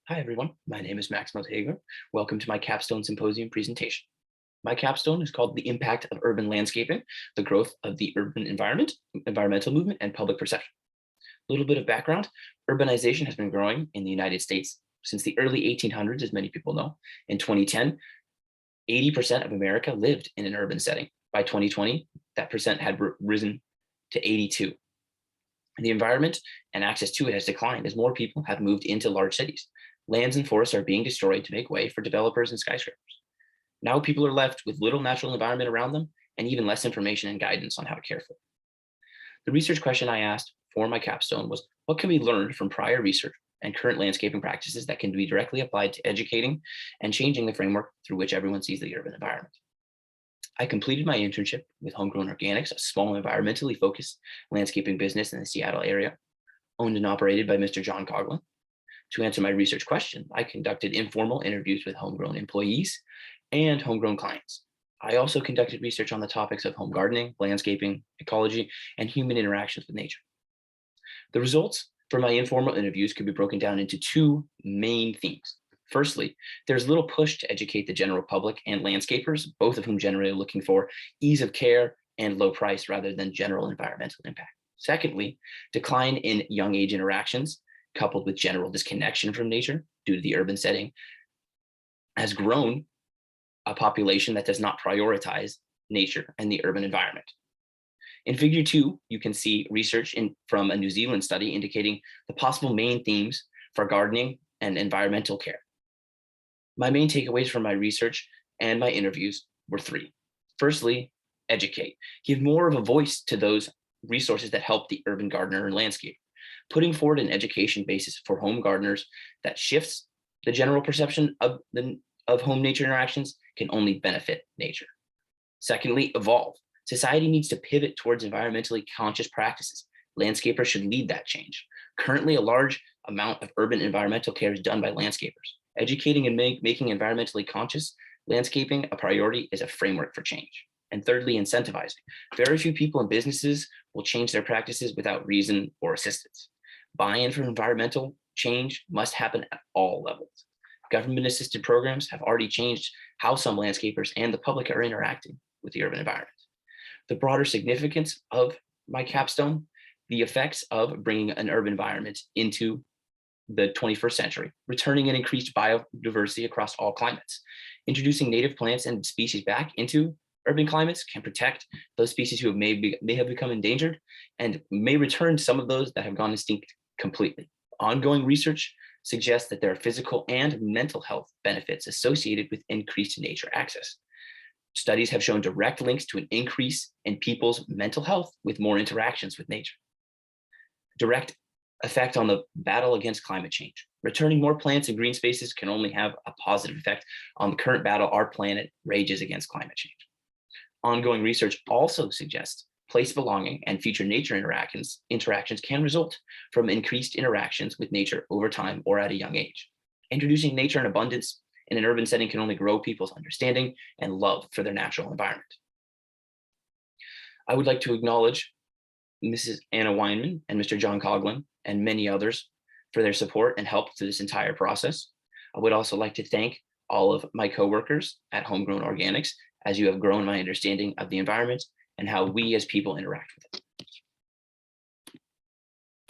Hi, everyone. My name is Max Hagler. Welcome to my Capstone Symposium presentation. My capstone is called The Impact of Urban Landscaping, the Growth of the Urban Environment, Environmental Movement, and Public Perception. A little bit of background. Urbanization has been growing in the United States since the early 1800s, as many people know. In 2010, 80% of America lived in an urban setting. By 2020, that percent had risen to 82. The environment and access to it has declined as more people have moved into large cities. Lands and forests are being destroyed to make way for developers and skyscrapers. Now people are left with little natural environment around them and even less information and guidance on how to care for it. The research question I asked for my capstone was, what can we learn from prior research and current landscaping practices that can be directly applied to educating and changing the framework through which everyone sees the urban environment? I completed my internship with Homegrown Organics, a small environmentally focused landscaping business in the Seattle area, owned and operated by Mr. John Coughlin. To answer my research question, I conducted informal interviews with homegrown employees and homegrown clients. I also conducted research on the topics of home gardening, landscaping, ecology, and human interactions with nature. The results from my informal interviews could be broken down into two main themes. Firstly, there's little push to educate the general public and landscapers, both of whom generally are looking for ease of care and low price rather than general environmental impact. Secondly, decline in young age interactions, coupled with general disconnection from nature due to the urban setting, has grown a population that does not prioritize nature and the urban environment. In figure 2, you can see research from a New Zealand study indicating the possible main themes for gardening and environmental care. My main takeaways from my research and my interviews were three. Firstly, educate. Give more of a voice to those resources that help the urban gardener and landscaper. Putting forward an education basis for home gardeners that shifts the general perception of home nature interactions can only benefit nature. Secondly, evolve. Society needs to pivot towards environmentally conscious practices. Landscapers should lead that change. Currently, a large amount of urban environmental care is done by landscapers. Educating and making environmentally conscious landscaping a priority is a framework for change. And thirdly, incentivizing. Very few people and businesses will change their practices without reason or assistance. Buy-in for environmental change must happen at all levels. Government-assisted programs have already changed how some landscapers and the public are interacting with the urban environment. The broader significance of my capstone, the effects of bringing an urban environment into the 21st century, returning an increased biodiversity across all climates, introducing native plants and species back into urban climates can protect those species who may have become endangered and may return some of those that have gone extinct completely. Ongoing research suggests that there are physical and mental health benefits associated with increased nature access. Studies have shown direct links to an increase in people's mental health with more interactions with nature. Direct effect on the battle against climate change. Returning more plants and green spaces can only have a positive effect on the current battle our planet rages against climate change. Ongoing research also suggests place belonging and future nature interactions can result from increased interactions with nature over time or at a young age. Introducing nature in abundance in an urban setting can only grow people's understanding and love for their natural environment. I would like to acknowledge Mrs. Anna Weinman and Mr. John Coughlin and many others for their support and help through this entire process. I would also like to thank all of my coworkers at Homegrown Organics, as you have grown my understanding of the environment and how we as people interact with it.